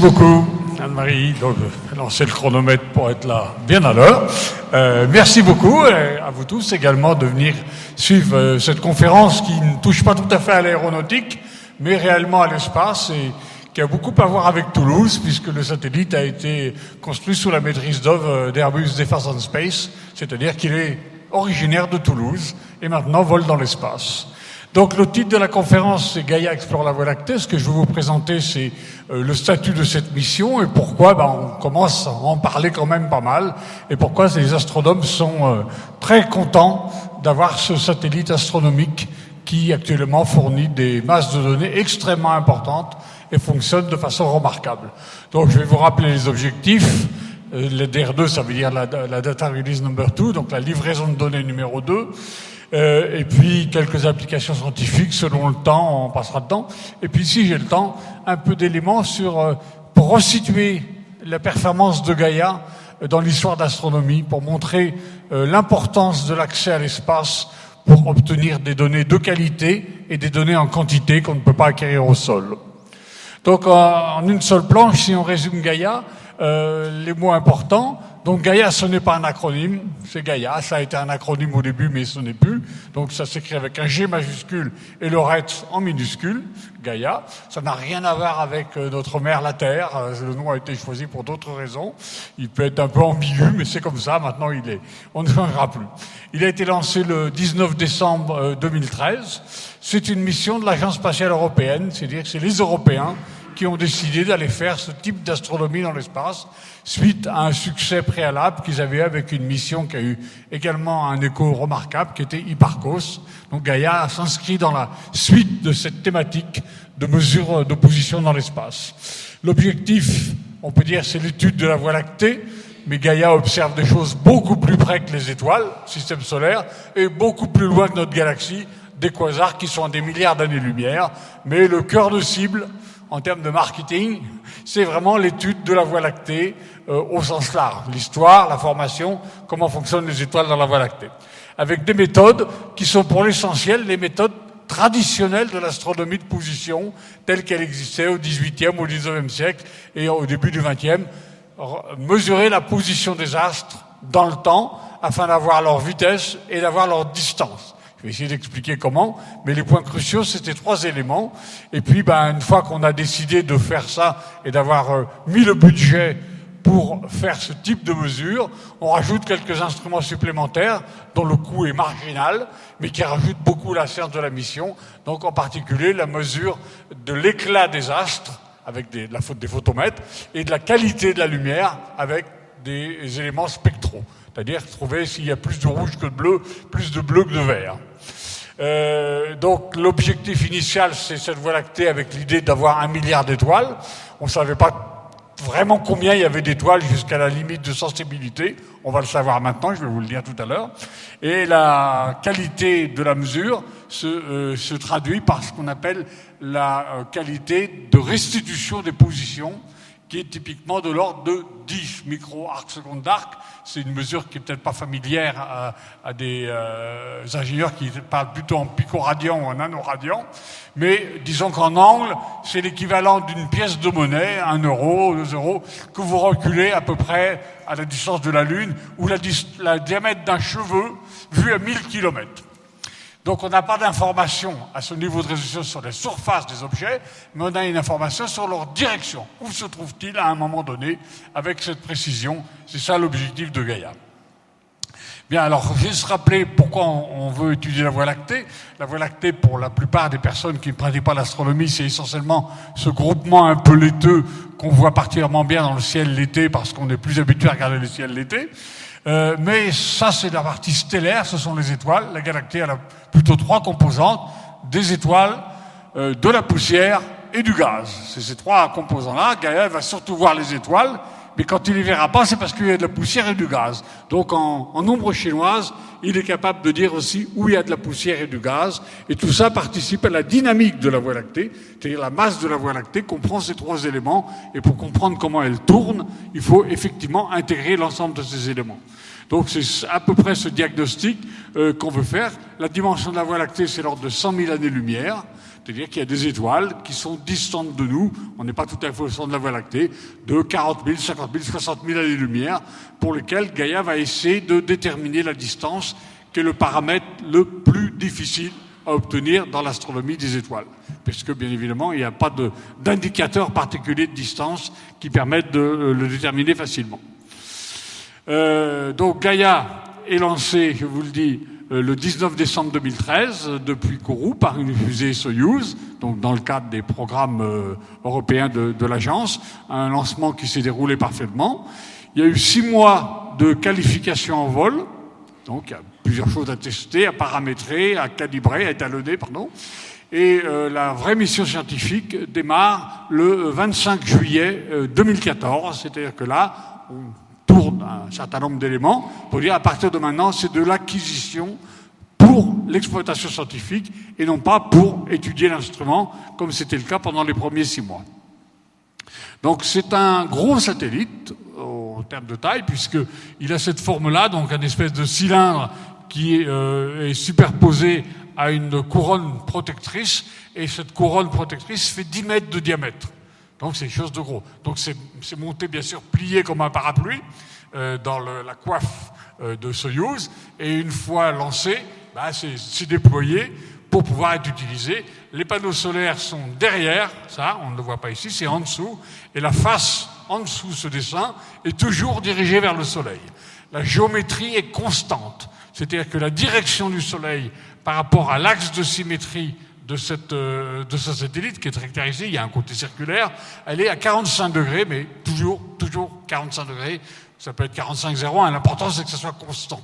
beaucoup, Anne-Marie, de lancer le chronomètre pour être là bien à l'heure. Merci beaucoup à vous tous également de venir suivre cette conférence qui ne touche pas tout à fait à l'aéronautique, mais réellement à l'espace et qui a beaucoup à voir avec Toulouse, puisque le satellite a été construit sous la maîtrise d'œuvre d'Airbus Defence and Space, c'est-à-dire qu'il est originaire de Toulouse et maintenant vole dans l'espace. Donc le titre de la conférence, c'est Gaïa explore la Voie lactée. Ce que je vais vous présenter, c'est le statut de cette mission et pourquoi on commence à en parler quand même pas mal et pourquoi les astronomes sont très contents d'avoir ce satellite astronomique qui actuellement fournit des masses de données extrêmement importantes et fonctionne de façon remarquable. Donc je vais vous rappeler les objectifs. Le DR2, ça veut dire la Data Release Number 2, donc la livraison de données numéro 2. Et puis quelques applications scientifiques selon le temps, on passera dedans. Et puis si j'ai le temps, un peu d'éléments pour resituer la performance de Gaïa dans l'histoire d'astronomie, pour montrer l'importance de l'accès à l'espace pour obtenir des données de qualité et des données en quantité qu'on ne peut pas acquérir au sol. Donc en une seule planche, si on résume Gaïa, les mots importants. Donc Gaïa, ce n'est pas un acronyme, c'est Gaïa. Ça a été un acronyme au début, mais ce n'est plus. Donc ça s'écrit avec un G majuscule et le RET en minuscule, Gaïa. Ça n'a rien à voir avec notre mère, la Terre. Le nom a été choisi pour d'autres raisons. Il peut être un peu ambigu, mais c'est comme ça. Maintenant, on ne changera plus. Il a été lancé le 19 décembre 2013. C'est une mission de l'Agence spatiale européenne, c'est-à-dire que c'est les Européens qui ont décidé d'aller faire ce type d'astronomie dans l'espace suite à un succès préalable qu'ils avaient eu avec une mission qui a eu également un écho remarquable, qui était Hipparcos. Donc Gaïa s'inscrit dans la suite de cette thématique de mesure de position dans l'espace. L'objectif, on peut dire, c'est l'étude de la Voie lactée, mais Gaïa observe des choses beaucoup plus près que les étoiles, système solaire, et beaucoup plus loin que notre galaxie, des quasars qui sont à des milliards d'années-lumière. Mais le cœur de cible, en termes de marketing, c'est vraiment l'étude de la Voie lactée au sens large. L'histoire, la formation, comment fonctionnent les étoiles dans la Voie lactée. Avec des méthodes qui sont pour l'essentiel les méthodes traditionnelles de l'astronomie de position, telle qu'elle existait au XVIIIe, au XIXe siècle et au début du XXe. Mesurer la position des astres dans le temps afin d'avoir leur vitesse et d'avoir leur distance. Je vais essayer d'expliquer comment, mais les points cruciaux, c'était 3 éléments. Et puis, une fois qu'on a décidé de faire ça et d'avoir mis le budget pour faire ce type de mesure, on rajoute quelques instruments supplémentaires dont le coût est marginal, mais qui rajoutent beaucoup la science de la mission. Donc, en particulier, la mesure de l'éclat des astres, avec des photomètres, et de la qualité de la lumière, avec des éléments spectraux. C'est-à-dire trouver s'il y a plus de rouge que de bleu, plus de bleu que de vert. Donc l'objectif initial, c'est cette Voie lactée avec l'idée d'avoir 1 milliard d'étoiles. On ne savait pas vraiment combien il y avait d'étoiles jusqu'à la limite de sensibilité. On va le savoir maintenant, je vais vous le dire tout à l'heure. Et la qualité de la mesure se traduit par ce qu'on appelle la qualité de restitution des positions, qui est typiquement de l'ordre de 10 micro-arcs secondes d'arc. C'est une mesure qui est peut-être pas familière à des ingénieurs qui parlent plutôt en picoradian ou en nanoradian. Mais disons qu'en angle, c'est l'équivalent d'une pièce de monnaie, 1 euro, 2 euros, que vous reculez à peu près à la distance de la Lune, ou la diamètre d'un cheveu vu à 1000 km. Donc on n'a pas d'information à ce niveau de résolution sur les surfaces des objets, mais on a une information sur leur direction. Où se trouve-t-il à un moment donné avec cette précision? C'est ça l'objectif de Gaïa. Bien, alors, je vais juste rappeler pourquoi on veut étudier la Voie lactée. La Voie lactée, pour la plupart des personnes qui ne pratiquent pas l'astronomie, c'est essentiellement ce groupement un peu laiteux qu'on voit particulièrement bien dans le ciel l'été parce qu'on est plus habitué à regarder le ciel l'été. Mais ça, c'est la partie stellaire, ce sont les étoiles. La Galaxie, elle a plutôt 3 composantes, des étoiles, de la poussière et du gaz. C'est ces 3 composants-là. Gaïa va surtout voir les étoiles, mais quand il les verra pas, c'est parce qu'il y a de la poussière et du gaz. Donc en ombre chinoise, il est capable de dire aussi où il y a de la poussière et du gaz. Et tout ça participe à la dynamique de la Voie lactée, c'est-à-dire la masse de la Voie lactée comprend ces 3 éléments. Et pour comprendre comment elle tourne, il faut effectivement intégrer l'ensemble de ces éléments. Donc c'est à peu près ce diagnostic qu'on veut faire. La dimension de la Voie lactée, c'est l'ordre de 100 000 années-lumière. C'est-à-dire qu'il y a des étoiles qui sont distantes de nous, on n'est pas tout à fait au centre de la Voie lactée, de 40 000, 50 000, 60 000 années-lumière, pour lesquelles Gaïa va essayer de déterminer la distance, qui est le paramètre le plus difficile à obtenir dans l'astronomie des étoiles. Puisque, bien évidemment, il n'y a pas d'indicateur particulier de distance qui permette de le déterminer facilement. Donc Gaïa est lancée, je vous le dis, le 19 décembre 2013 depuis Kourou par une fusée Soyouz, donc dans le cadre des programmes européens de l'agence, un lancement qui s'est déroulé parfaitement. Il y a eu 6 mois de qualification en vol, donc il y a plusieurs choses à tester, à paramétrer, à calibrer, à étalonner, pardon. Et la vraie mission scientifique démarre le 25 juillet 2014, c'est-à-dire que là, on tourne un certain nombre d'éléments pour dire à partir de maintenant, c'est de l'acquisition pour l'exploitation scientifique et non pas pour étudier l'instrument, comme c'était le cas pendant les premiers 6 mois. Donc c'est un gros satellite en termes de taille, puisqu'il a cette forme-là, donc un espèce de cylindre qui est superposé à une couronne protectrice, et cette couronne protectrice fait 10 mètres de diamètre. Donc c'est quelque chose de gros. Donc c'est monté bien sûr plié comme un parapluie dans la coiffe de Soyouz, et une fois lancé, c'est déployé pour pouvoir être utilisé. Les panneaux solaires sont derrière, ça on ne le voit pas ici, c'est en dessous, et la face en dessous ce dessin est toujours dirigée vers le Soleil. La géométrie est constante, c'est-à-dire que la direction du Soleil par rapport à l'axe de symétrie de ce satellite qui est très clair ici, il y a un côté circulaire, elle est à 45 degrés, mais toujours 45 degrés, ça peut être 45,01, l'important c'est que ça soit constant,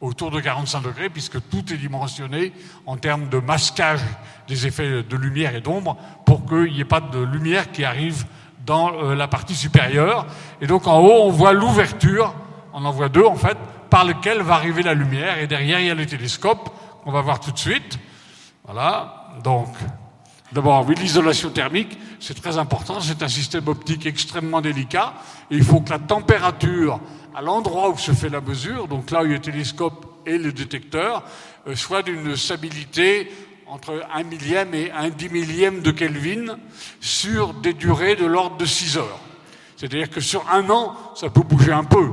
autour de 45 degrés, puisque tout est dimensionné en termes de masquage des effets de lumière et d'ombre, pour qu'il n'y ait pas de lumière qui arrive dans la partie supérieure. Et donc en haut, on voit l'ouverture, on en voit 2 en fait, par lequel va arriver la lumière, et derrière il y a les télescopes, qu'on va voir tout de suite. Voilà, donc, d'abord, oui, l'isolation thermique, c'est très important, c'est un système optique extrêmement délicat, et il faut que la température, à l'endroit où se fait la mesure, donc là où il y a le télescope et le détecteur, soit d'une stabilité entre 1 millième et 1/10 millième de Kelvin sur des durées de l'ordre de 6 heures. C'est-à-dire que sur 1 an, ça peut bouger un peu.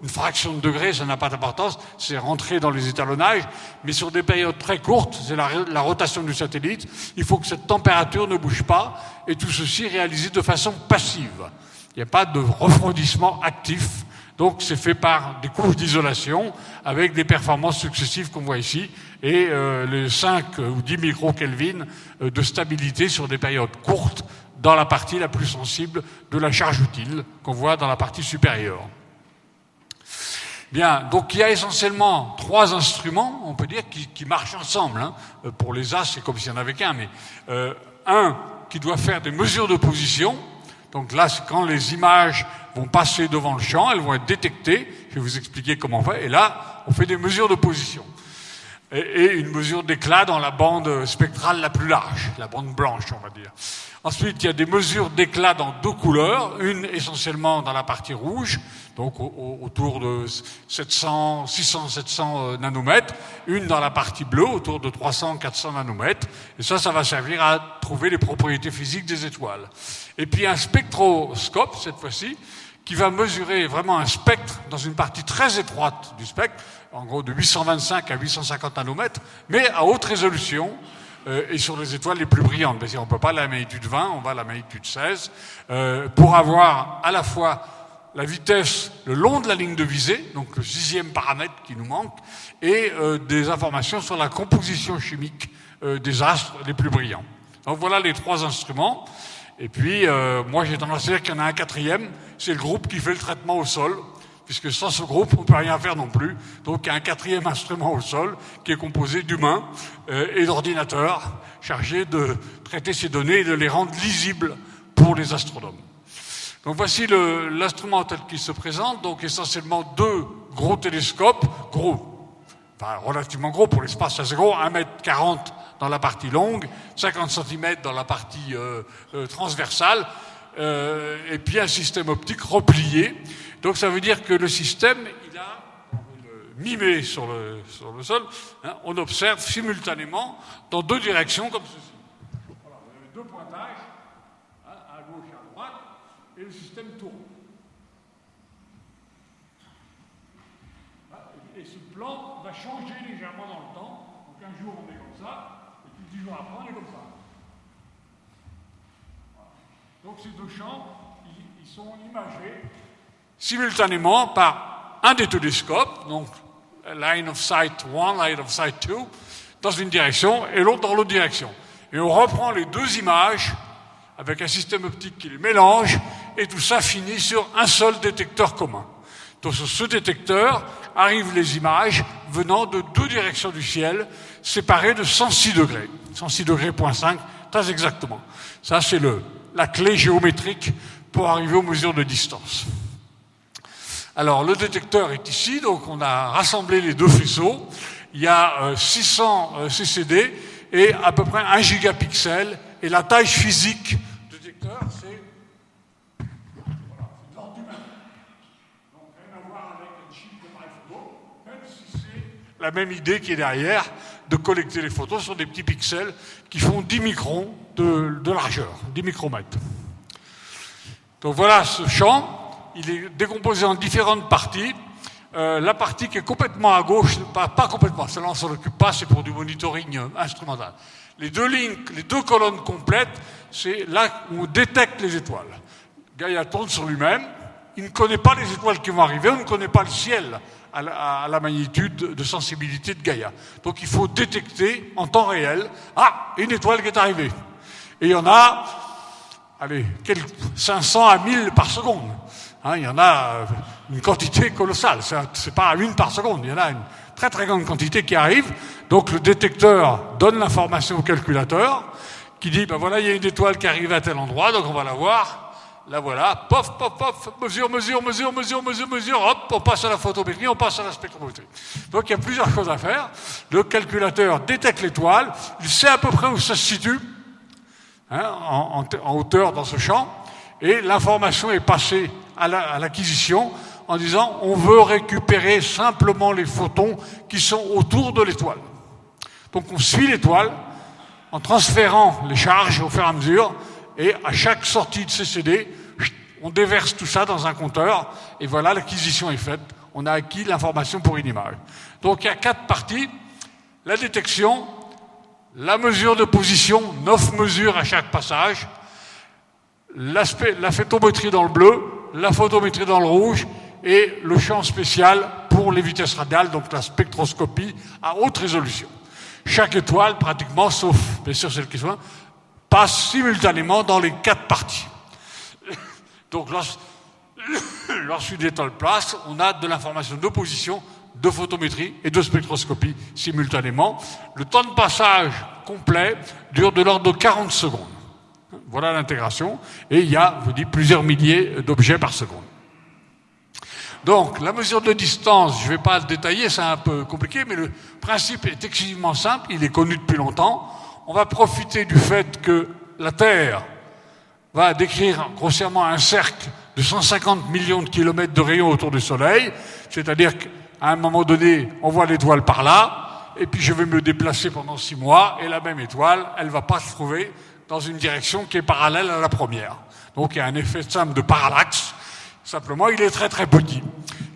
Une fraction de degré, ça n'a pas d'importance, c'est rentré dans les étalonnages, mais sur des périodes très courtes, c'est la rotation du satellite, il faut que cette température ne bouge pas, et tout ceci réalisé de façon passive. Il n'y a pas de refroidissement actif, donc c'est fait par des couches d'isolation, avec des performances successives qu'on voit ici, et les 5 ou 10 microkelvin de stabilité sur des périodes courtes, dans la partie la plus sensible de la charge utile, qu'on voit dans la partie supérieure. Bien, donc il y a essentiellement 3 instruments, on peut dire, qui marchent ensemble. Hein. Pour les As, c'est comme s'il n'y en avait qu'un, mais un qui doit faire des mesures de position. Donc là, quand les images vont passer devant le champ, elles vont être détectées. Je vais vous expliquer comment on fait. Et là, on fait des mesures de position. Et une mesure d'éclat dans la bande spectrale la plus large, la bande blanche, on va dire. Ensuite, il y a des mesures d'éclat dans 2 couleurs, une essentiellement dans la partie rouge, donc autour de 600, 700 nanomètres, une dans la partie bleue, autour de 300, 400 nanomètres, et ça va servir à trouver les propriétés physiques des étoiles. Et puis un spectroscope, cette fois-ci, qui va mesurer vraiment un spectre dans une partie très étroite du spectre, en gros de 825 à 850 nanomètres, mais à haute résolution, et sur les étoiles les plus brillantes. Parce qu'on ne peut pas à la magnitude 20, on va à la magnitude 16, pour avoir à la fois la vitesse le long de la ligne de visée, donc le 6e paramètre qui nous manque, et des informations sur la composition chimique des astres les plus brillants. Donc voilà les 3 instruments. Et puis, moi j'ai tendance à dire qu'il y en a un 4e, c'est le groupe qui fait le traitement au sol, puisque sans ce groupe, on ne peut rien faire non plus. Donc il y a un 4e instrument au sol qui est composé d'humains et d'ordinateurs chargés de traiter ces données et de les rendre lisibles pour les astronomes. Donc voici l'instrument tel qu'il se présente, donc essentiellement 2 gros télescopes, enfin relativement gros pour l'espace assez gros, 1,40 m dans la partie longue, 50 cm dans la partie transversale, et puis un système optique replié. Donc ça veut dire que le système, il a mimé sur le sol, hein, on observe simultanément dans 2 directions comme ceci. le système tourne. Et ce plan va changer légèrement dans le temps. Donc un jour on est comme ça, et puis 10 jours après on est comme ça. Voilà. Donc ces deux champs, ils sont imagés simultanément par un des télescopes, donc line of sight 1, line of sight 2, dans une direction et l'autre dans l'autre direction. Et on reprend les deux images avec un système optique qui les mélange et tout ça finit sur un seul détecteur commun. Donc sur ce détecteur arrivent les images venant de deux directions du ciel séparées de 106 degrés. 106 degrés, 0.5, très exactement. Ça, c'est la clé géométrique pour arriver aux mesures de distance. Alors, le détecteur est ici, donc on a rassemblé les deux faisceaux. Il y a 600 CCD et à peu près 1 gigapixel. Et la taille physique du détecteur, c'est de l'ordre du mètre. Donc, rien à voir avec un chip d'appareil photo, même si c'est la même idée qui est derrière, de collecter les photos sur des petits pixels qui font 10 microns de largeur, 10 micromètres. Donc voilà ce champ, il est décomposé en différentes parties. La partie qui est complètement à gauche, pas complètement, celle-là on ne s'en occupe pas, c'est pour du monitoring instrumental. Les deux lignes, les deux colonnes complètes, c'est là où on détecte les étoiles. Gaïa tourne sur lui-même, il ne connaît pas les étoiles qui vont arriver, on ne connaît pas le ciel à la magnitude de sensibilité de Gaïa. Donc il faut détecter en temps réel, une étoile qui est arrivée. Et il y en a, 500 à 1000 par seconde. Il y en a une quantité colossale, c'est pas à une par seconde, il y en a une très très grande quantité qui arrive. Donc le détecteur donne l'information au calculateur qui dit, voilà, il y a une étoile qui arrive à tel endroit, donc on va la voir. La voilà, pof, pof, pof, mesure, hop, on passe à la photométrie, on passe à la spectrométrie. Donc il y a plusieurs choses à faire. Le calculateur détecte l'étoile, il sait à peu près où ça se situe, en hauteur dans ce champ, et l'information est passée à l'acquisition en disant on veut récupérer simplement les photons qui sont autour de l'étoile. Donc on suit l'étoile en transférant les charges au fur et à mesure, et à chaque sortie de CCD, on déverse tout ça dans un compteur, et voilà, l'acquisition est faite. On a acquis l'information pour une image. Donc il y a 4 parties. La détection, la mesure de position, 9 mesures à chaque passage, la photométrie dans le bleu, la photométrie dans le rouge, et le champ spécial pour les vitesses radiales, donc la spectroscopie à haute résolution. Chaque étoile, pratiquement, sauf bien sûr celle qui soit, passe simultanément dans les 4 parties. Donc lorsqu'une étoile place, on a de l'information de position, de photométrie et de spectroscopie simultanément. Le temps de passage complet dure de l'ordre de 40 secondes. Voilà l'intégration. Et il y a, je vous dis, plusieurs milliers d'objets par seconde. Donc, la mesure de distance, je ne vais pas le détailler, c'est un peu compliqué, mais le principe est excessivement simple, il est connu depuis longtemps. On va profiter du fait que la Terre va décrire grossièrement un cercle de 150 millions de kilomètres de rayon autour du Soleil, c'est-à-dire qu'à un moment donné, on voit l'étoile par là, et puis je vais me déplacer pendant 6 mois, et la même étoile, elle ne va pas se trouver dans une direction qui est parallèle à la première. Donc il y a un effet simple de parallaxe, simplement il est très très petit.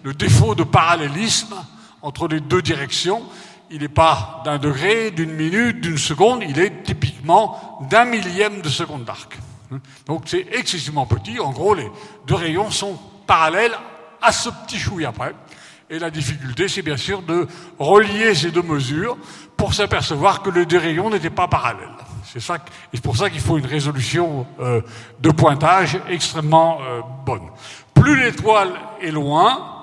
Le défaut de parallélisme entre les deux directions, il n'est pas d'1 degré, d'1 minute, d'1 seconde, il est typiquement d'1 millième de seconde d'arc. Donc c'est excessivement petit, en gros les deux rayons sont parallèles à ce petit chouille après. Et la difficulté c'est bien sûr de relier ces deux mesures pour s'apercevoir que les deux rayons n'étaient pas parallèles. C'est pour ça qu'il faut une résolution de pointage extrêmement bonne. Plus l'étoile est loin,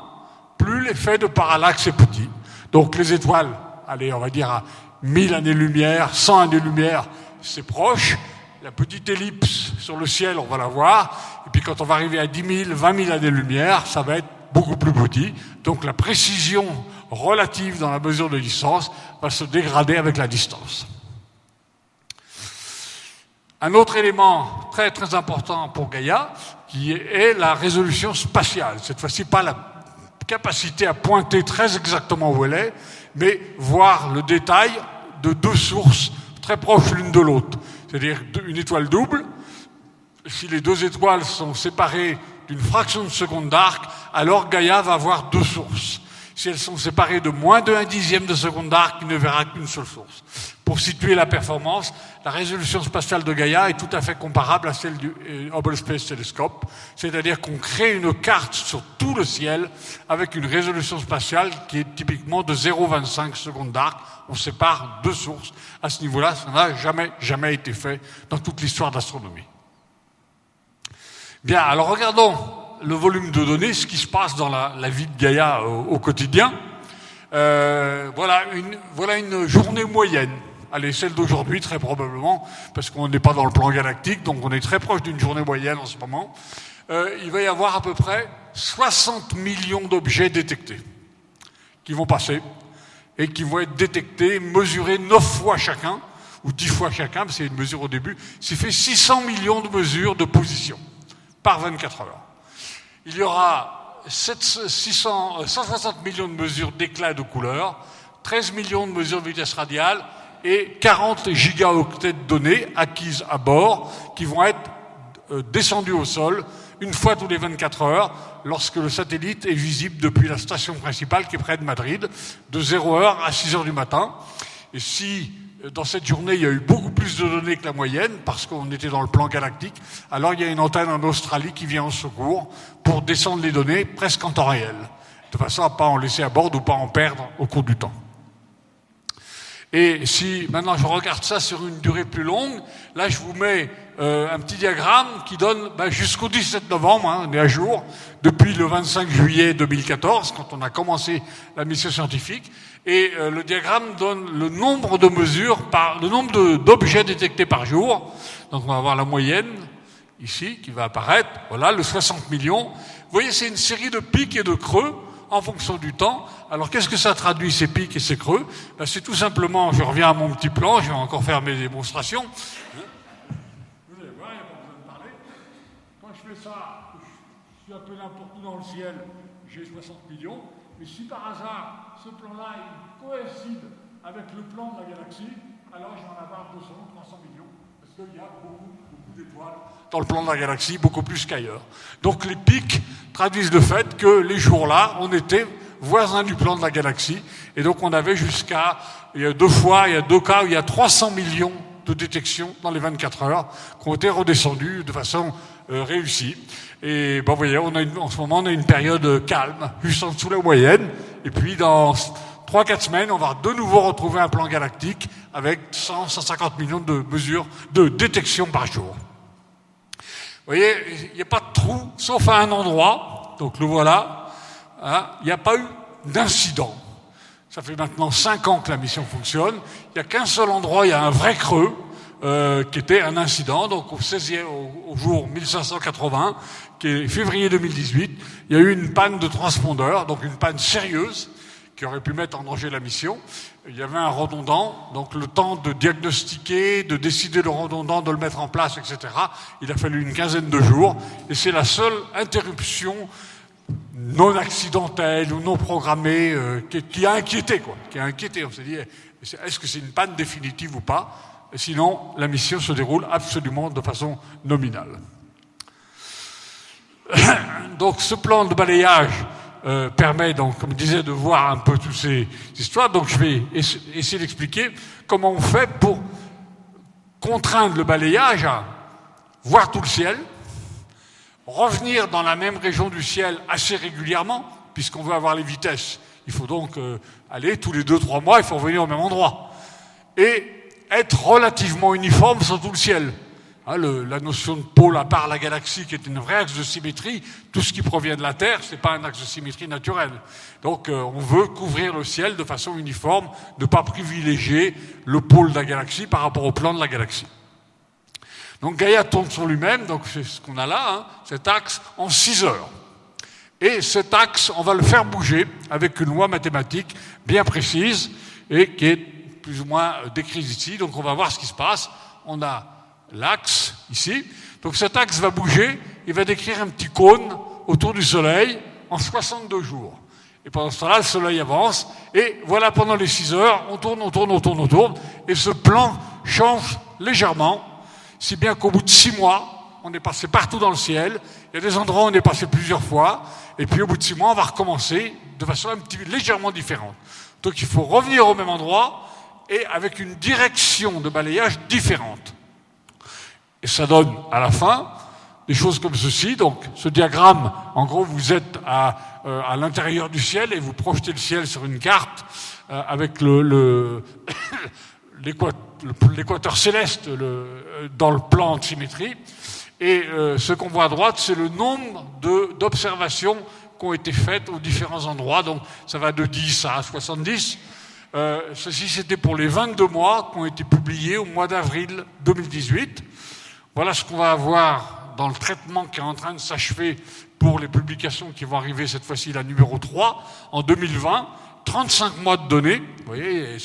plus l'effet de parallaxe est petit. Donc les étoiles, on va dire à 1000 années-lumière, 100 années-lumière, c'est proche. La petite ellipse sur le ciel, on va la voir. Et puis quand on va arriver à 10 000, 20 000 années-lumière, ça va être beaucoup plus petit. Donc la précision relative dans la mesure de distance va se dégrader avec la distance. Un autre élément très très important pour Gaïa, qui est la résolution spatiale. Cette fois-ci, pas la capacité à pointer très exactement où elle est, mais voir le détail de deux sources très proches l'une de l'autre. C'est-à-dire une étoile double, si les deux étoiles sont séparées d'une fraction de seconde d'arc, alors Gaïa va avoir deux sources. Si elles sont séparées de moins de 1/10 de seconde d'arc, il ne verra qu'une seule source. Pour situer la performance, la résolution spatiale de Gaïa est tout à fait comparable à celle du Hubble Space Telescope, c'est-à-dire qu'on crée une carte sur tout le ciel avec une résolution spatiale qui est typiquement de 0,25 secondes d'arc. On sépare deux sources. À ce niveau-là, ça n'a jamais été fait dans toute l'histoire de l'astronomie. Bien, alors regardons le volume de données, ce qui se passe dans la vie de Gaïa au quotidien. Voilà une journée moyenne. Allez, celle d'aujourd'hui, très probablement, parce qu'on n'est pas dans le plan galactique, donc on est très proche d'une journée moyenne en ce moment. Il va y avoir à peu près 60 millions d'objets détectés qui vont passer et qui vont être détectés, mesurés 9 fois chacun, ou 10 fois chacun, parce qu'il y a une mesure au début, ce qui fait 600 millions de mesures de position par 24 heures. Il y aura 160 millions de mesures d'éclat et de couleur, 13 millions de mesures de vitesse radiale et 40 gigaoctets de données acquises à bord qui vont être descendues au sol une fois tous les 24 heures lorsque le satellite est visible depuis la station principale qui est près de Madrid, de 0h à 6h du matin. Et si dans cette journée, il y a eu beaucoup plus de données que la moyenne, parce qu'on était dans le plan galactique, alors il y a une antenne en Australie qui vient en secours pour descendre les données presque en temps réel, de façon à ne pas en laisser à bord ou pas en perdre au cours du temps. Et si maintenant je regarde ça sur une durée plus longue, là je vous mets un petit diagramme qui donne jusqu'au 17 novembre, on est à jour, depuis le 25 juillet 2014, quand on a commencé la mission scientifique, et le diagramme donne le nombre de mesures, le nombre d'objets détectés par jour. Donc on va avoir la moyenne, ici, qui va apparaître, voilà, le 60 millions. Vous voyez, c'est une série de pics et de creux en fonction du temps. Alors qu'est-ce que ça traduit, ces pics et ces creux? C'est tout simplement, je reviens à mon petit plan, je vais encore faire mes démonstrations. Vous allez voir, il n'y a pas besoin de parler. Quand je fais ça, je suis un peu n'importe où dans le ciel, j'ai 60 millions. Mais si par hasard, ce plan-là il coïncide avec le plan de la galaxie, alors je vais en avoir 200, 300 millions, parce qu'il y a beaucoup d'étoiles dans le plan de la galaxie, beaucoup plus qu'ailleurs. Donc les pics traduisent le fait que les jours-là, on était voisins du plan de la galaxie, et donc on avait il y a deux cas où il y a 300 millions de détections dans les 24 heures qui ont été redescendues de façon réussie. Et vous voyez, en ce moment, on a une période calme, juste en dessous de la moyenne. Et puis, dans 3-4 semaines, on va de nouveau retrouver un plan galactique avec 150 millions de mesures de détection par jour. Vous voyez, il n'y a pas de trou, sauf à un endroit. Donc, le voilà. Il n'y a pas eu d'incident. Ça fait maintenant 5 ans que la mission fonctionne. Il n'y a qu'un seul endroit, il y a un vrai creux. Qui était un incident, donc au jour 1580, qui est février 2018, il y a eu une panne de transpondeur, donc une panne sérieuse, qui aurait pu mettre en danger la mission. Il y avait un redondant, donc le temps de diagnostiquer, de décider le redondant, de le mettre en place, etc., il a fallu une quinzaine de jours, et c'est la seule interruption non accidentelle ou non programmée qui a inquiété, qui a inquiété. On s'est dit, est-ce que c'est une panne définitive ou pas? Sinon, la mission se déroule absolument de façon nominale. Donc, ce plan de balayage permet, donc, comme je disais, de voir un peu toutes ces histoires. Donc, je vais essayer d'expliquer comment on fait pour contraindre le balayage à voir tout le ciel, revenir dans la même région du ciel assez régulièrement, puisqu'on veut avoir les vitesses. Il faut donc aller tous les 2-3 mois, il faut revenir au même endroit. Et être relativement uniforme sur tout le ciel. La notion de pôle, à part la galaxie, qui est une vraie axe de symétrie, tout ce qui provient de la Terre, c'est pas un axe de symétrie naturel. Donc, on veut couvrir le ciel de façon uniforme, ne pas privilégier le pôle de la galaxie par rapport au plan de la galaxie. Donc, Gaïa tourne sur lui-même, donc c'est ce qu'on a là, cet axe, en 6 heures. Et cet axe, on va le faire bouger avec une loi mathématique bien précise et qui est plus ou moins décrise ici. Donc on va voir ce qui se passe. On a l'axe ici. Donc cet axe va bouger. Il va décrire un petit cône autour du Soleil en 62 jours. Et pendant ce temps-là, le Soleil avance. Et voilà, pendant les 6 heures, on tourne. Et ce plan change légèrement. Si bien qu'au bout de 6 mois, on est passé partout dans le ciel. Il y a des endroits où on est passé plusieurs fois. Et puis au bout de 6 mois, on va recommencer de façon légèrement différente. Donc il faut revenir au même endroit et avec une direction de balayage différente. Et ça donne à la fin des choses comme ceci. Donc ce diagramme, en gros, vous êtes à l'intérieur du ciel et vous projetez le ciel sur une carte avec l'équateur céleste dans le plan de symétrie. Et ce qu'on voit à droite, c'est le nombre d'observations qui ont été faites aux différents endroits. Donc ça va de 10 à 70. Ceci, c'était pour les 22 mois qui ont été publiés au mois d'avril 2018. Voilà ce qu'on va avoir dans le traitement qui est en train de s'achever pour les publications qui vont arriver cette fois-ci, la numéro 3, en 2020. 35 mois de données. Vous voyez,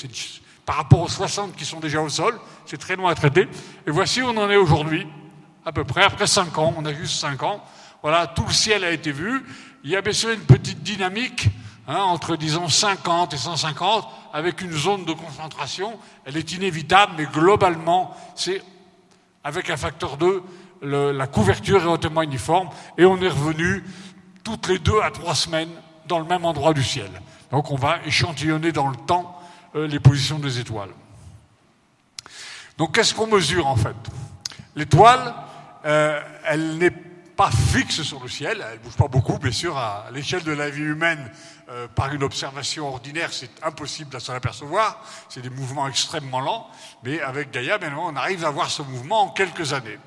par rapport aux 60 qui sont déjà au sol, c'est très loin à traiter. Et voici où on en est aujourd'hui, à peu près, après 5 ans. On a juste 5 ans. Voilà, tout le ciel a été vu. Il y a bien sûr une petite dynamique entre, disons, 50 et 150, avec une zone de concentration. Elle est inévitable, mais globalement, c'est avec un facteur 2, la couverture est hautement uniforme, et on est revenu toutes les 2 à 3 semaines dans le même endroit du ciel. Donc on va échantillonner dans le temps les positions des étoiles. Donc qu'est-ce qu'on mesure en fait? L'étoile, elle n'est pas fixe sur le ciel, elle ne bouge pas beaucoup, bien sûr, à l'échelle de la vie humaine, par une observation ordinaire, c'est impossible de s'en apercevoir, c'est des mouvements extrêmement lents, mais avec Gaïa, bien évidemment, on arrive à voir ce mouvement en quelques années.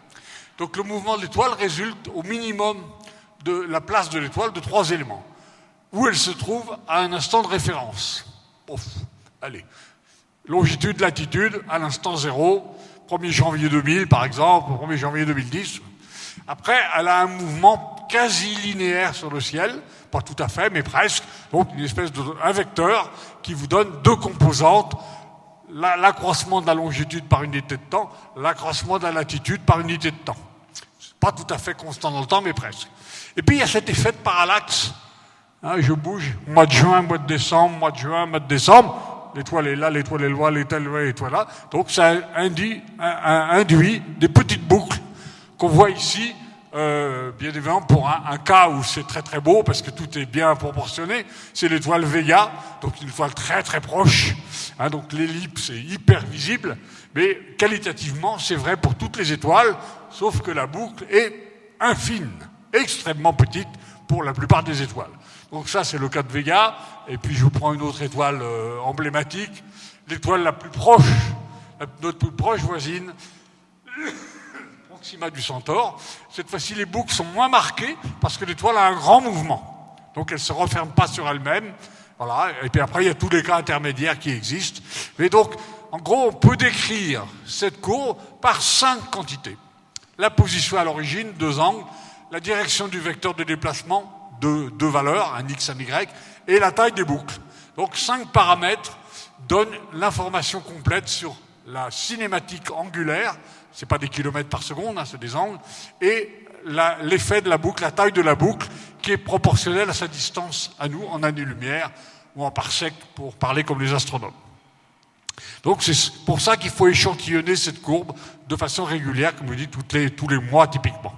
Donc le mouvement de l'étoile résulte au minimum de la place de l'étoile de 3 éléments. Où elle se trouve à un instant de référence. Allez, longitude, latitude, à l'instant 0, 1er janvier 2000 par exemple, 1er janvier 2010. Après, elle a un mouvement quasi linéaire sur le ciel, pas tout à fait, mais presque, donc une espèce un vecteur qui vous donne 2 composantes, l'accroissement de la longitude par unité de temps, l'accroissement de la latitude par unité de temps. C'est pas tout à fait constant dans le temps, mais presque. Et puis il y a cet effet de parallaxe. Je bouge, mois de juin, mois de décembre, mois de juin, mois de décembre, l'étoile est là, l'étoile est là, l'étoile là. Donc ça induit des petites boucles qu'on voit ici, bien évidemment pour un cas où c'est très très beau, parce que tout est bien proportionné, c'est l'étoile Vega, donc une étoile très très proche, donc l'ellipse est hyper visible, mais qualitativement c'est vrai pour toutes les étoiles, sauf que la boucle est infime, extrêmement petite pour la plupart des étoiles. Donc ça, c'est le cas de Vega. Et puis je vous prends une autre étoile emblématique, l'étoile la plus proche, notre plus proche voisine, Proxima du Centaure. Cette fois-ci, les boucles sont moins marquées parce que l'étoile a un grand mouvement. Donc elle ne se referme pas sur elle-même. Voilà. Et puis après, il y a tous les cas intermédiaires qui existent. Mais donc, en gros, on peut décrire cette courbe par 5 quantités. La position à l'origine, 2 angles, la direction du vecteur de déplacement, 2 valeurs, un X, un Y, et la taille des boucles. Donc 5 paramètres donnent l'information complète sur la cinématique angulaire, c'est pas des kilomètres par seconde, c'est des angles, et l'effet de la boucle, la taille de la boucle, qui est proportionnelle à sa distance à nous, en années-lumière, ou en parsec, pour parler comme les astronomes. Donc c'est pour ça qu'il faut échantillonner cette courbe de façon régulière, comme je dis, tous les mois typiquement.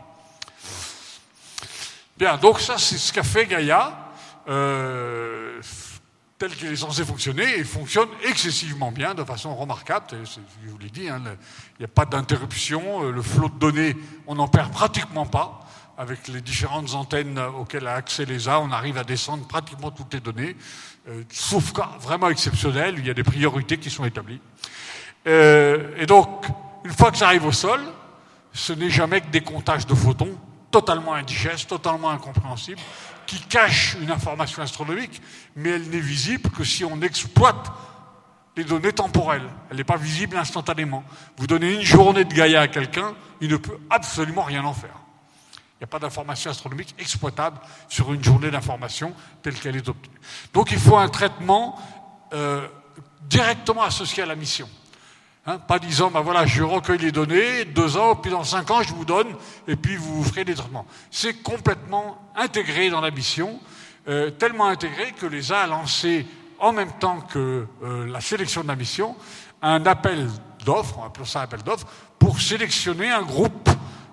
Bien, donc ça, c'est ce qu'a fait Gaïa, tel qu'il est censé fonctionner, et il fonctionne excessivement bien, de façon remarquable. Je vous l'ai dit, il n'y a pas d'interruption, le flot de données, on n'en perd pratiquement pas. Avec les différentes antennes auxquelles a accès l'ESA, on arrive à descendre pratiquement toutes les données, sauf cas vraiment exceptionnel, il y a des priorités qui sont établies. Et donc, une fois que ça arrive au sol, ce n'est jamais que des comptages de photons, totalement indigestes, totalement incompréhensibles, qui cachent une information astronomique, mais elle n'est visible que si on exploite les données temporelles. Elle n'est pas visible instantanément. Vous donnez une journée de Gaïa à quelqu'un, il ne peut absolument rien en faire. Il n'y a pas d'information astronomique exploitable sur une journée d'information telle qu'elle est obtenue. Donc il faut un traitement directement associé à la mission. Pas disant, voilà, je recueille les données, 2 ans, puis dans 5 ans, je vous donne, et puis vous ferez des traitements. C'est complètement intégré dans la mission, tellement intégré que l'ESA a lancé, en même temps que la sélection de la mission, un appel d'offres, on appelle ça appel d'offres, pour sélectionner un groupe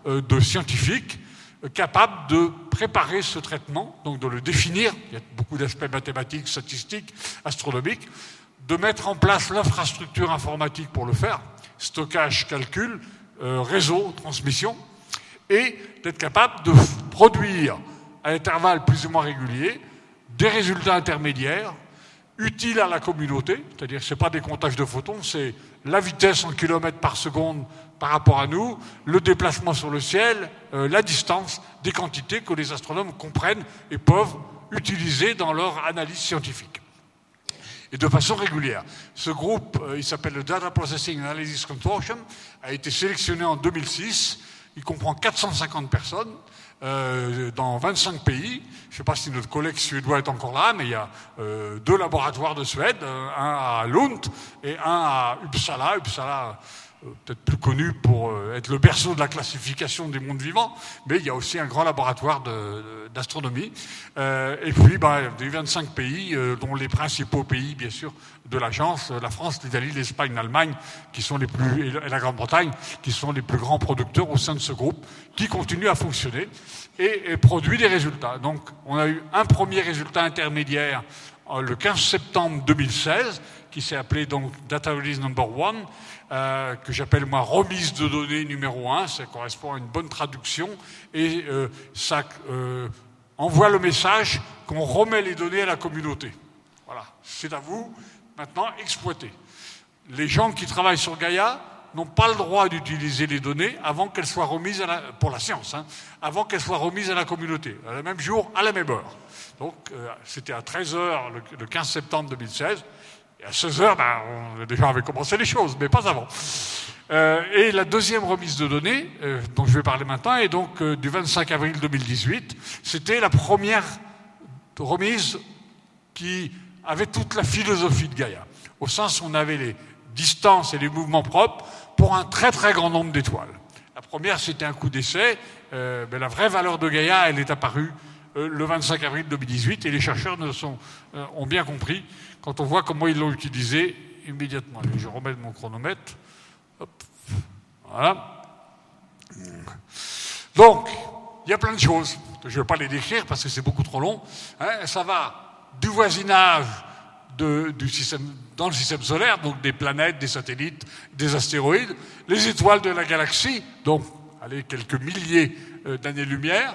de scientifiques capables de préparer ce traitement, donc de le définir, il y a beaucoup d'aspects mathématiques, statistiques, astronomiques, de mettre en place l'infrastructure informatique pour le faire, stockage, calcul, réseau, transmission, et d'être capable de produire à intervalles plus ou moins réguliers des résultats intermédiaires utiles à la communauté, c'est-à-dire que ce n'est pas des comptages de photons, c'est la vitesse en kilomètres par seconde par rapport à nous, le déplacement sur le ciel, la distance, des quantités que les astronomes comprennent et peuvent utiliser dans leur analyse scientifique. Et de façon régulière. Ce groupe, il s'appelle le Data Processing Analysis Consortium, a été sélectionné en 2006. Il comprend 450 personnes dans 25 pays. Je ne sais pas si notre collègue suédois est encore là, mais il y a 2 laboratoires de Suède, un à Lund et un à Uppsala. Uppsala, peut-être plus connu pour être le berceau de la classification des mondes vivants, mais il y a aussi un grand laboratoire d'astronomie. Et puis, des 25 pays, dont les principaux pays, bien sûr, de l'agence, la France, l'Italie, l'Espagne, l'Allemagne, qui sont et la Grande-Bretagne, qui sont les plus grands producteurs au sein de ce groupe, qui continue à fonctionner et produit des résultats. Donc, on a eu un premier résultat intermédiaire le 15 septembre 2016, qui s'est appelé donc Data Release Number 1, que j'appelle moi remise de données numéro 1, ça correspond à une bonne traduction, et ça envoie le message qu'on remet les données à la communauté. Voilà, c'est à vous, maintenant, exploitez. Les gens qui travaillent sur Gaïa n'ont pas le droit d'utiliser les données avant qu'elles soient remises pour la science, avant qu'elles soient remises à la communauté, à le même jour, à la même heure. Donc, c'était à 13h le 15 septembre 2016, et à 16h, on déjà avait commencé les choses, mais pas avant. Et la deuxième remise de données, dont je vais parler maintenant, est donc du 25 avril 2018. C'était la première remise qui avait toute la philosophie de Gaïa, au sens où on avait les distances et les mouvements propres pour un très très grand nombre d'étoiles. La première, c'était un coup d'essai, mais la vraie valeur de Gaïa, elle est apparue le 25 avril 2018, et les chercheurs ont bien compris quand on voit comment ils l'ont utilisé immédiatement. Allez, je remets mon chronomètre. Hop. Voilà. Donc, il y a plein de choses. Je ne vais pas les décrire parce que c'est beaucoup trop long. Ça va du voisinage du système, dans le système solaire, donc des planètes, des satellites, des astéroïdes, les étoiles de la galaxie, donc quelques milliers d'années-lumière,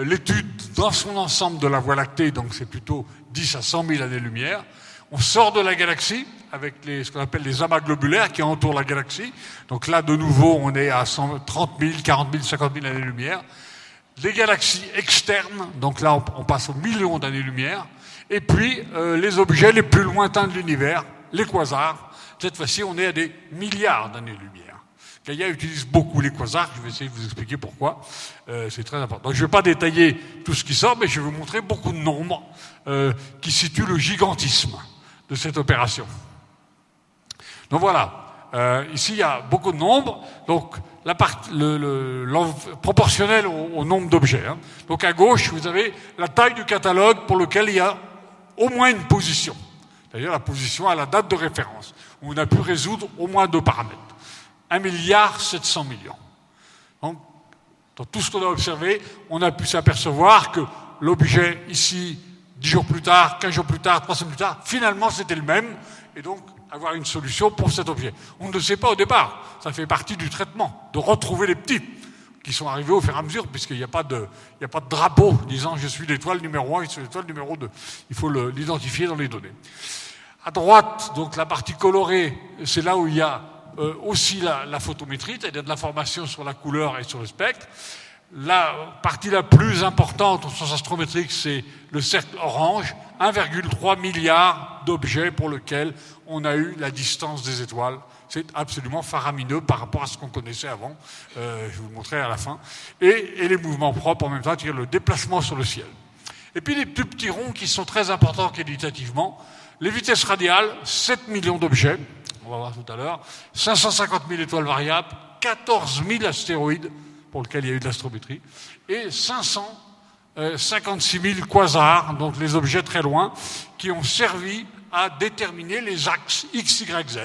l'étude dans son ensemble de la Voie lactée, donc c'est plutôt 10 à 100 000 années-lumière. On sort de la galaxie avec ce qu'on appelle les amas globulaires qui entourent la galaxie. Donc là, de nouveau, on est à 30 000, 40 000, 50 000 années-lumière. Les galaxies externes, donc là, on passe aux millions d'années-lumière. Et puis, les objets les plus lointains de l'univers, les quasars. Cette fois-ci, on est à des milliards d'années-lumière. Gaïa utilise beaucoup les quasars, je vais essayer de vous expliquer pourquoi, c'est très important. Donc, je ne vais pas détailler tout ce qui sort, mais je vais vous montrer beaucoup de nombres qui situent le gigantisme de cette opération. Donc voilà, ici il y a beaucoup de nombres, donc proportionnel au nombre d'objets. Donc à gauche, vous avez la taille du catalogue pour lequel il y a au moins une position, c'est-à-dire la position à la date de référence, où on a pu résoudre au moins 2 paramètres. 1,7 milliard. Donc, dans tout ce qu'on a observé, on a pu s'apercevoir que l'objet ici, 10 jours plus tard, 15 jours plus tard, 3 semaines plus tard, finalement c'était le même, et donc avoir une solution pour cet objet. On ne le sait pas au départ, ça fait partie du traitement, de retrouver les petits qui sont arrivés au fur et à mesure, puisqu'il n'y a pas de drapeau disant je suis l'étoile numéro 1, je suis l'étoile numéro 2. Il faut l'identifier dans les données. À droite, donc la partie colorée, c'est là où il y a aussi la photométrie, c'est-à-dire de l'information sur la couleur et sur le spectre. La partie la plus importante au sens astrométrique, c'est le cercle orange, 1,3 milliard d'objets pour lesquels on a eu la distance des étoiles. C'est absolument faramineux par rapport à ce qu'on connaissait avant. Je vous le montrerai à la fin. Et les mouvements propres en même temps, c'est-à-dire le déplacement sur le ciel. Et puis les plus petits ronds qui sont très importants qualitativement. Les vitesses radiales, 7 millions d'objets, on va voir tout à l'heure, 550 000 étoiles variables, 14 000 astéroïdes, pour lesquels il y a eu de l'astrométrie, et 556 000 quasars, donc les objets très loin, qui ont servi à déterminer les axes X, Y, Z,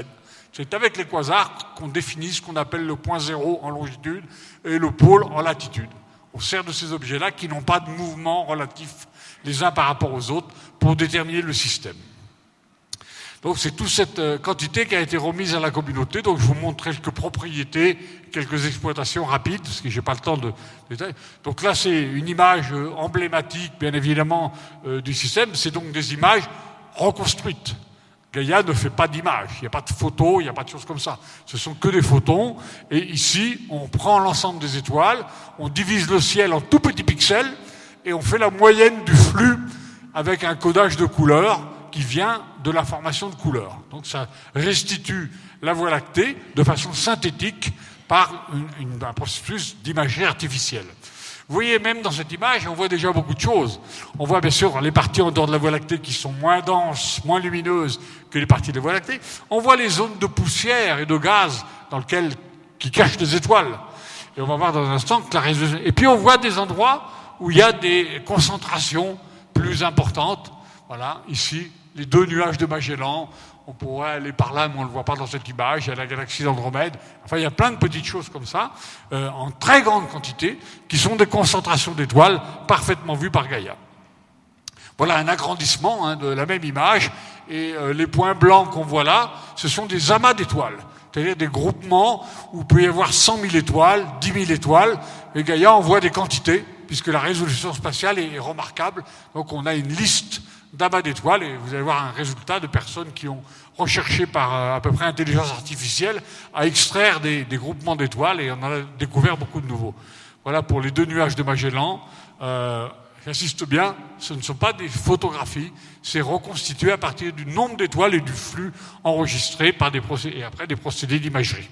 C'est avec les quasars qu'on définit ce qu'on appelle le point zéro en longitude et le pôle en latitude. On sert de ces objets-là qui n'ont pas de mouvement relatif les uns par rapport aux autres pour déterminer le système. Donc c'est toute cette quantité qui a été remise à la communauté. Donc je vous montre quelques propriétés, quelques exploitations rapides, parce que j'ai pas le temps de détailler. Donc là c'est une image emblématique, bien évidemment, du système. C'est donc des images reconstruites. Gaïa ne fait pas d'images, il n'y a pas de photos, il n'y a pas de choses comme ça. Ce sont que des photons. Et ici, on prend l'ensemble des étoiles, on divise le ciel en tout petits pixels et on fait la moyenne du flux avec un codage de couleurs qui vient de la formation de couleurs. Donc ça restitue la Voie lactée de façon synthétique par un processus d'imagerie artificielle. Vous voyez, même dans cette image, on voit déjà beaucoup de choses. On voit bien sûr les parties en dehors de la Voie lactée qui sont moins denses, moins lumineuses que les parties de la Voie lactée. On voit les zones de poussière et de gaz qui cachent les étoiles. Et on va voir dans un instant que la résolution... Et puis on voit des endroits où il y a des concentrations plus importantes. Voilà, ici, les 2 nuages de Magellan. On pourrait aller par là, mais on ne le voit pas dans cette image. Il y a la galaxie d'Andromède. Enfin, il y a plein de petites choses comme ça, en très grande quantité, qui sont des concentrations d'étoiles parfaitement vues par Gaïa. Voilà un agrandissement de la même image. Et les points blancs qu'on voit là, ce sont des amas d'étoiles. C'est-à-dire des groupements où il peut y avoir 100 000 étoiles, 10 000 étoiles. Et Gaïa envoie des quantités, puisque la résolution spatiale est remarquable. Donc on a une liste d'amas d'étoiles, et vous allez voir un résultat de personnes qui ont recherché par à peu près intelligence artificielle à extraire des groupements d'étoiles, et on en a découvert beaucoup de nouveaux. Voilà pour les 2 nuages de Magellan. J'insiste bien, ce ne sont pas des photographies, c'est reconstitué à partir du nombre d'étoiles et du flux enregistré par et après des procédés d'imagerie.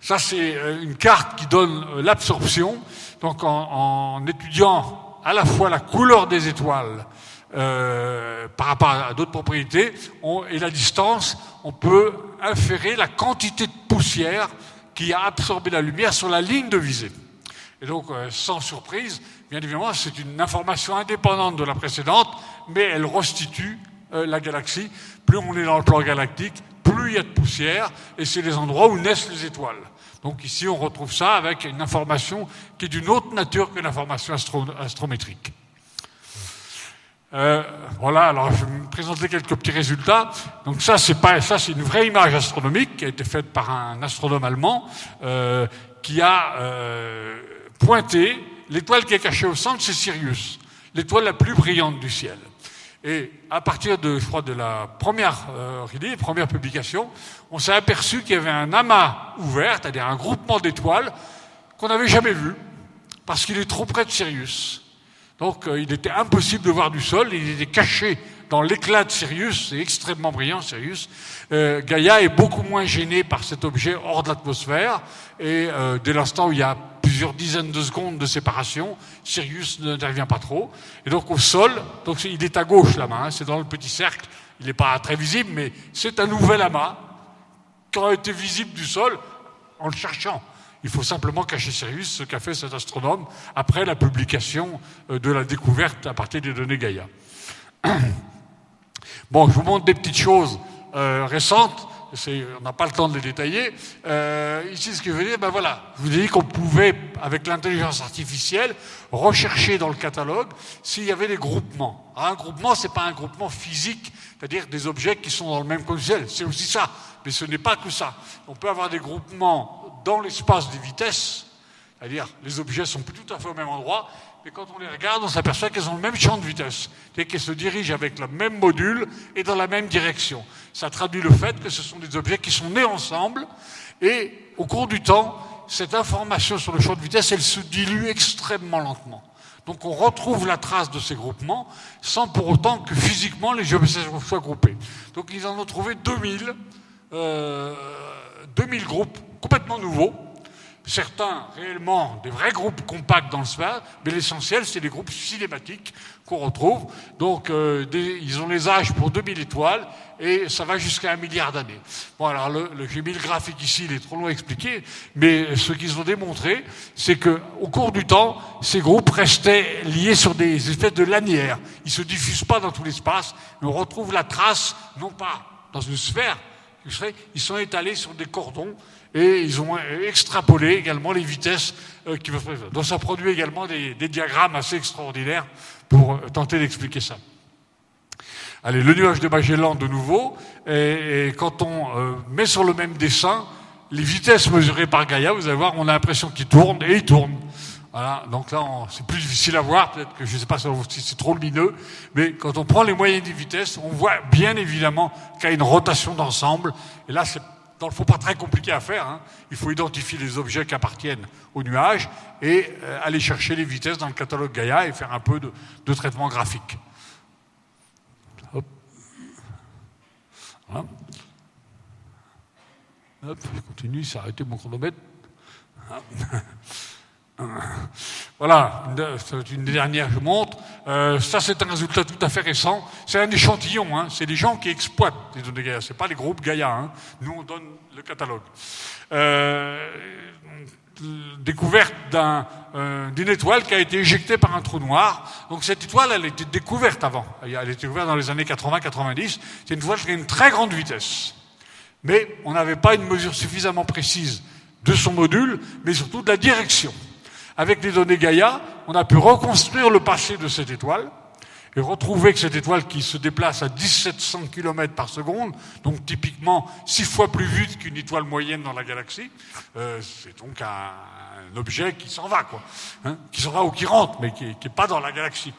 Ça, c'est une carte qui donne l'absorption. Donc en étudiant à la fois la couleur des étoiles par rapport à d'autres propriétés et la distance, on peut inférer la quantité de poussière qui a absorbé la lumière sur la ligne de visée. Et donc, sans surprise, bien évidemment, c'est une information indépendante de la précédente, mais elle restitue la galaxie. Plus on est dans le plan galactique, plus il y a de poussière, et c'est les endroits où naissent les étoiles. Donc ici, on retrouve ça avec une information qui est d'une autre nature que l'information astrométrique. Voilà, alors je vais vous présenter quelques petits résultats. Donc ça, c'est une vraie image astronomique qui a été faite par un astronome allemand qui a pointé l'étoile qui est cachée au centre, c'est Sirius, l'étoile la plus brillante du ciel. Et à partir de, je crois, de la première publication, on s'est aperçu qu'il y avait un amas ouvert, c'est-à-dire un groupement d'étoiles qu'on n'avait jamais vu, parce qu'il est trop près de Sirius. Donc il était impossible de voir du sol, il était caché dans l'éclat de Sirius, c'est extrêmement brillant Sirius. Gaïa est beaucoup moins gêné par cet objet hors de l'atmosphère, et dès l'instant où il y a plusieurs dizaines de secondes de séparation, Sirius n'intervient pas trop. Et donc au sol, donc il est à gauche là-bas, c'est dans le petit cercle, il n'est pas très visible, mais c'est un nouvel amas qui aurait été visible du sol en le cherchant. Il faut simplement cacher Sirius, ce qu'a fait cet astronome après la publication de la découverte à partir des données Gaïa. Bon, je vous montre des petites choses récentes. On n'a pas le temps de les détailler. Ici, ce que je veux dire, ben voilà, je vous ai dit qu'on pouvait, avec l'intelligence artificielle, rechercher dans le catalogue s'il y avait des groupements. Alors, un groupement, c'est pas un groupement physique, c'est-à-dire des objets qui sont dans le même ciel. C'est aussi ça, mais ce n'est pas que ça. On peut avoir des groupements dans l'espace des vitesses, c'est-à-dire les objets sont plus tout à fait au même endroit, mais quand on les regarde, on s'aperçoit qu'elles ont le même champ de vitesse, c'est-à-dire qu'elles se dirigent avec le même module et dans la même direction. Ça traduit le fait que ce sont des objets qui sont nés ensemble, et au cours du temps, cette information sur le champ de vitesse, elle se dilue extrêmement lentement. Donc on retrouve la trace de ces groupements sans pour autant que physiquement les objets soient groupés. Donc ils en ont trouvé 2000 groupes complètement nouveaux. Certains réellement des vrais groupes compacts dans le space, mais l'essentiel c'est des groupes cinématiques qu'on retrouve. Donc ils ont les âges pour 2000 étoiles et ça va jusqu'à 1 milliard d'années. Bon alors j'ai mis le graphique ici, il est trop long à expliquer, mais ce qu'ils ont démontré, c'est que au cours du temps, ces groupes restaient liés sur des espèces de lanières. Ils se diffusent pas dans tout l'espace, mais on retrouve la trace non pas dans une sphère, ils sont étalés sur des cordons et ils ont extrapolé également les vitesses qui peuvent prévoir. Donc ça produit également des diagrammes assez extraordinaires pour tenter d'expliquer ça. Allez, le nuage de Magellan de nouveau, et quand on met sur le même dessin les vitesses mesurées par Gaïa, vous allez voir, on a l'impression qu'il tourne et il tourne. Voilà, donc là, c'est plus difficile à voir, peut-être que je ne sais pas si c'est trop lumineux, mais quand on prend les moyennes des vitesses, on voit bien évidemment qu'il y a une rotation d'ensemble, et là, c'est dans le fond pas très compliqué à faire, hein. Il faut identifier les objets qui appartiennent au nuage et aller chercher les vitesses dans le catalogue Gaïa et faire un peu de traitement graphique. Hop. Voilà. Hop, je continue, ça a arrêté mon chronomètre. Voilà, une dernière je montre. Ça, c'est un résultat tout à fait récent. C'est un échantillon, hein. C'est des gens qui exploitent les données Gaïa. C'est pas les groupes Gaïa, hein. Nous, on donne le catalogue. Découverte d'une étoile qui a été éjectée par un trou noir. Donc cette étoile, elle a été découverte avant. Elle a été découverte dans les années 80-90. C'est une étoile qui a une très grande vitesse. Mais on n'avait pas une mesure suffisamment précise de son module, mais surtout de la direction. Avec les données Gaïa, on a pu reconstruire le passé de cette étoile et retrouver que cette étoile qui se déplace à 1700 km par seconde, donc typiquement 6 fois plus vite qu'une étoile moyenne dans la galaxie, c'est donc un objet qui s'en va, quoi, hein, qui s'en va ou qui rentre, mais qui n'est pas dans la galaxie.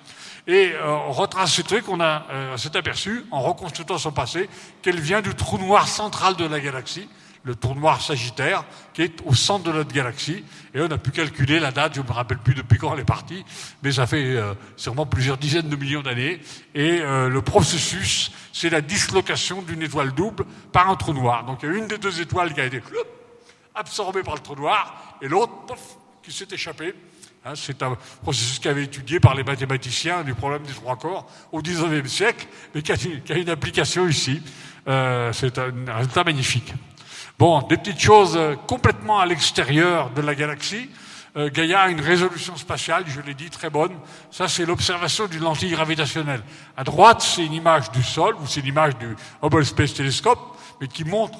Et on retrace ce truc, on s'est aperçu, en reconstruisant son passé, qu'elle vient du trou noir central de la galaxie, le trou noir Sagittaire, qui est au centre de notre galaxie. Et on a pu calculer la date, je ne me rappelle plus depuis quand elle est partie, mais ça fait sûrement plusieurs dizaines de millions d'années. Et le processus, c'est la dislocation d'une étoile double par un trou noir. Donc il y a une des deux étoiles qui a été absorbée par le trou noir, et l'autre, pof, qui s'est échappée. Hein, c'est un processus qui avait été étudié par les mathématiciens du problème des trois corps au XIXe siècle, mais qui a une application ici. C'est un résultat magnifique. Bon, des petites choses complètement à l'extérieur de la galaxie. Gaïa a une résolution spatiale, je l'ai dit, très bonne. Ça, c'est l'observation d'une lentille gravitationnelle. À droite, c'est une image du sol, ou c'est une image du Hubble Space Telescope, mais qui montre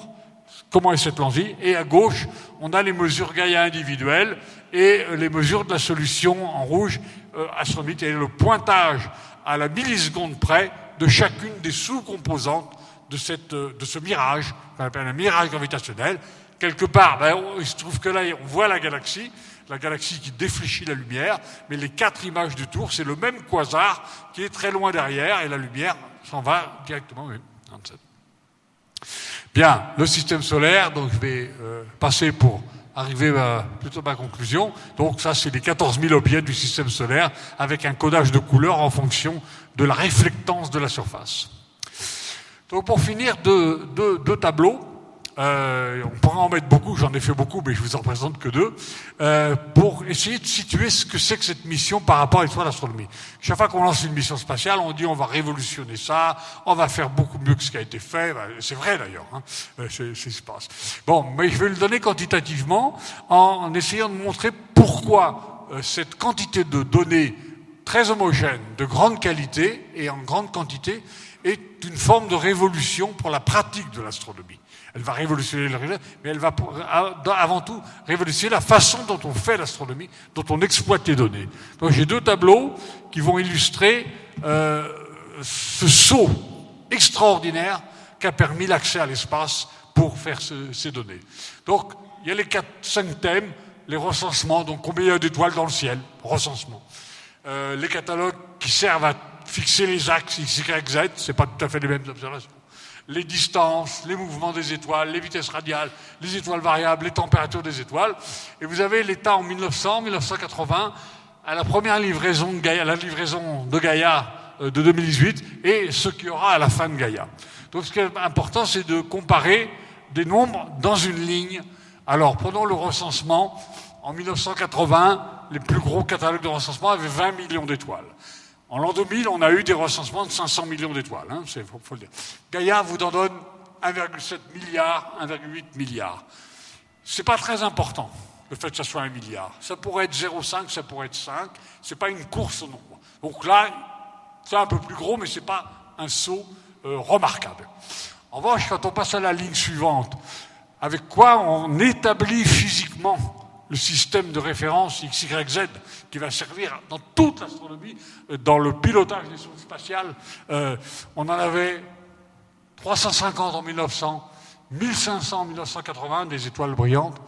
comment est cette lentille. Et à gauche, on a les mesures Gaïa individuelles et les mesures de la solution en rouge astronomique, et le pointage à la milliseconde près de chacune des sous-composantes de ce mirage, qu'on appelle un mirage gravitationnel. Quelque part, il se trouve que là, on voit la galaxie qui défléchit la lumière, mais les 4 images du tour, c'est le même quasar qui est très loin derrière, et la lumière s'en va directement. Oui, 27. Bien, le système solaire, donc je vais passer pour arriver plutôt à ma conclusion. Donc ça, c'est les 14 000 objets du système solaire, avec un codage de couleurs en fonction de la réflectance de la surface. Donc pour finir, deux tableaux. On pourra en mettre beaucoup, j'en ai fait beaucoup, mais je vous en présente que 2, pour essayer de situer ce que c'est que cette mission par rapport à l'histoire de l'astronomie. Chaque fois qu'on lance une mission spatiale, on dit on va révolutionner ça, on va faire beaucoup mieux que ce qui a été fait. C'est vrai d'ailleurs, hein. C'est ce qui se passe. Bon, mais je vais le donner quantitativement en essayant de montrer pourquoi cette quantité de données très homogènes, de grande qualité et en grande quantité, est une forme de révolution pour la pratique de l'astronomie. Elle va révolutionner le résultat, mais elle va avant tout révolutionner la façon dont on fait l'astronomie, dont on exploite les données. Donc j'ai 2 tableaux qui vont illustrer ce saut extraordinaire qu'a permis l'accès à l'espace pour faire ces données. Donc il y a les 5 thèmes, les recensements, donc combien il y a d'étoiles dans le ciel, recensement. Les catalogues qui servent à fixer les axes X, Y, Z, c'est pas tout à fait les mêmes observations. Les distances, les mouvements des étoiles, les vitesses radiales, les étoiles variables, les températures des étoiles. Et vous avez l'état en 1900, 1980, à la première livraison de Gaïa, la livraison de Gaïa de 2018, et ce qu'il y aura à la fin de Gaïa. Donc ce qui est important, c'est de comparer des nombres dans une ligne. Alors, prenons le recensement. En 1980, les plus gros catalogues de recensement avaient 20 millions d'étoiles. En l'an 2000, on a eu des recensements de 500 millions d'étoiles, hein, faut le dire. Gaïa vous en donne 1,7 milliard, 1,8 milliard. C'est pas très important, le fait que ça soit 1 milliard. Ça pourrait être 0,5, ça pourrait être 5. C'est pas une course au nombre. Donc là, c'est un peu plus gros, mais c'est pas un saut remarquable. En revanche, quand on passe à la ligne suivante, avec quoi on établit physiquement le système de référence XYZ qui va servir dans toute l'astronomie, dans le pilotage des sondes spatiales, on en avait 350 en 1900, 1500 en 1980, des étoiles brillantes,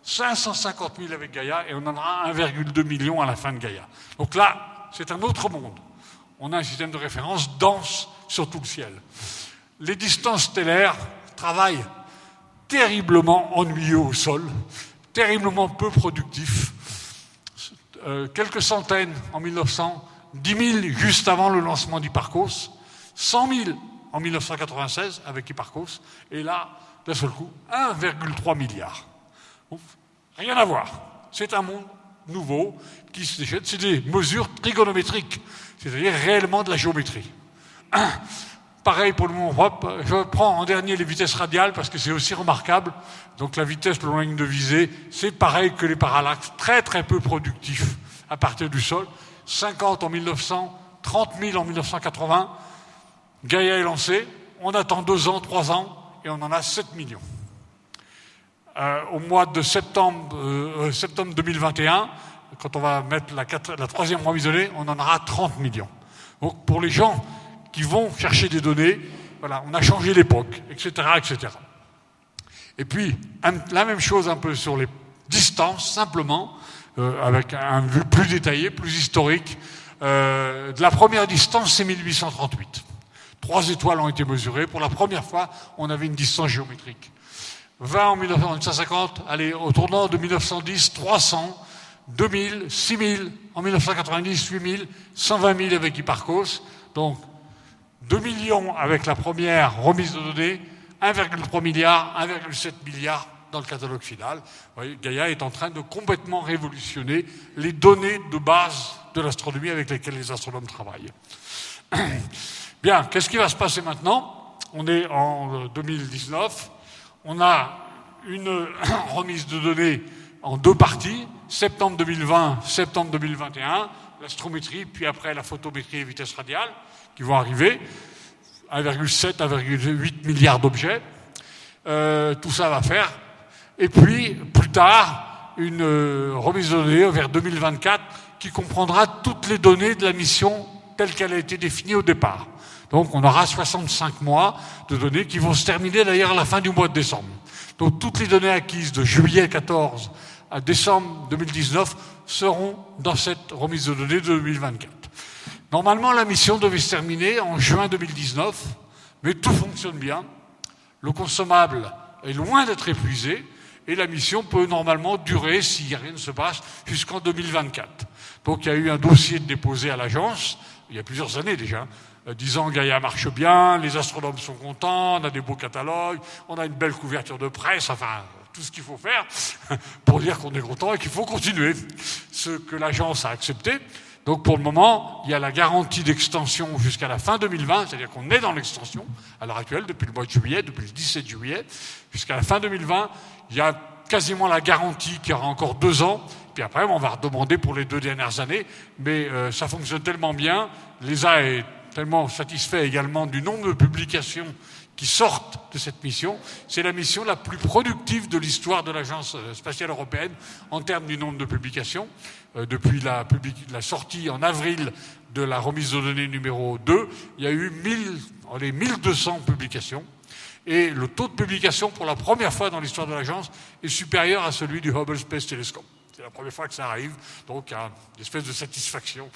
550 000 avec Gaïa, et on en aura 1,2 million à la fin de Gaïa. Donc là, c'est un autre monde. On a un système de référence dense sur tout le ciel. Les distances stellaires travaillent terriblement ennuyeux au sol, terriblement peu productifs. Quelques centaines en 1900, 10 000 juste avant le lancement d'Hipparcos, 100 000 en 1996 avec Hipparcos, et là, d'un seul coup, 1,3 milliard. Bon, rien à voir. C'est un monde nouveau qui se déchaîne. C'est des mesures trigonométriques, c'est-à-dire réellement de la géométrie. Pareil pour le moment propre. Je prends en dernier les vitesses radiales parce que c'est aussi remarquable. Donc la vitesse selon la ligne de visée, c'est pareil que les parallaxes, très très peu productifs à partir du sol. 50 en 1900, 30 000 en 1980. Gaïa est lancé, on attend 2 ans, 3 ans, et on en a 7 millions. Au mois de septembre 2021, quand on va mettre la 3e remise donnée, on en aura 30 millions. Donc pour les gens qui vont chercher des données, voilà, on a changé l'époque, etc., etc. Et puis, la même chose un peu sur les distances, simplement, avec un vue plus détaillé, plus historique. De la première distance, c'est 1838. 3 étoiles ont été mesurées. Pour la première fois, on avait une distance géométrique. 20 en 1950, allez, au tournant de 1910, 300, 2000, 6000, en 1990, 8000, 120 000 avec Hipparcos. Donc, 2 millions avec la première remise de données, 1,3 milliard, 1,7 milliard dans le catalogue final. Vous voyez, Gaïa est en train de complètement révolutionner les données de base de l'astronomie avec lesquelles les astronomes travaillent. Bien, qu'est-ce qui va se passer maintenant? On est en 2019, on a une remise de données en 2 parties, septembre 2020, septembre 2021, l'astrométrie, puis après la photométrie et vitesse radiale, qui vont arriver, 1,7, 1,8 milliards d'objets. Tout ça va faire. Et puis, plus tard, une remise de données vers 2024 qui comprendra toutes les données de la mission telle qu'elle a été définie au départ. Donc, on aura 65 mois de données qui vont se terminer d'ailleurs à la fin du mois de décembre. Donc, toutes les données acquises de juillet 14 à décembre 2019 seront dans cette remise de données de 2024. Normalement, la mission devait se terminer en juin 2019, mais tout fonctionne bien. Le consommable est loin d'être épuisé et la mission peut normalement durer, si rien ne se passe, jusqu'en 2024. Donc il y a eu un dossier déposé à l'agence, il y a plusieurs années déjà, disant Gaïa marche bien, les astronomes sont contents, on a des beaux catalogues, on a une belle couverture de presse, enfin tout ce qu'il faut faire pour dire qu'on est content et qu'il faut continuer. Ce que l'agence a accepté. Donc pour le moment, il y a la garantie d'extension jusqu'à la fin 2020, c'est-à-dire qu'on est dans l'extension à l'heure actuelle, depuis le mois de juillet, depuis le 17 juillet, jusqu'à la fin 2020. Il y a quasiment la garantie qu'il y aura encore 2 ans, puis après on va redemander pour les 2 dernières années, mais ça fonctionne tellement bien, l'ESA est tellement satisfait également du nombre de publications qui sortent de cette mission. C'est la mission la plus productive de l'histoire de l'Agence spatiale européenne en termes du nombre de publications. Depuis la sortie en avril de la remise de données numéro 2, il y a eu 1200 publications. Et le taux de publication, pour la première fois dans l'histoire de l'agence, est supérieur à celui du Hubble Space Telescope. C'est la première fois que ça arrive, donc il y a une espèce de satisfaction.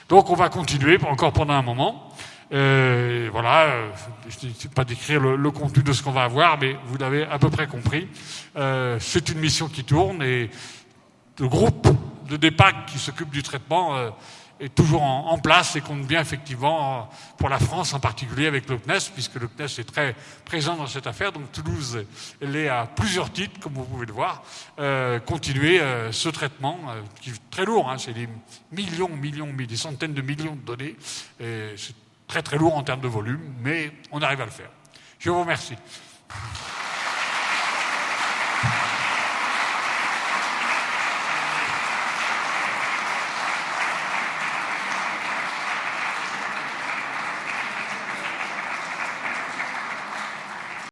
Donc on va continuer encore pendant un moment. Voilà, je ne sais pas décrire le contenu de ce qu'on va avoir, mais vous l'avez à peu près compris. C'est une mission qui tourne et le groupe de DEPAC qui s'occupe du traitement est toujours en place et compte bien effectivement pour la France en particulier avec le CNES, puisque le CNES est très présent dans cette affaire. Donc Toulouse, elle est à plusieurs titres, comme vous pouvez le voir, continuer ce traitement qui est très lourd, hein, c'est des des centaines de millions de données. Et c'est très très lourd en termes de volume, mais on arrive à le faire. Je vous remercie.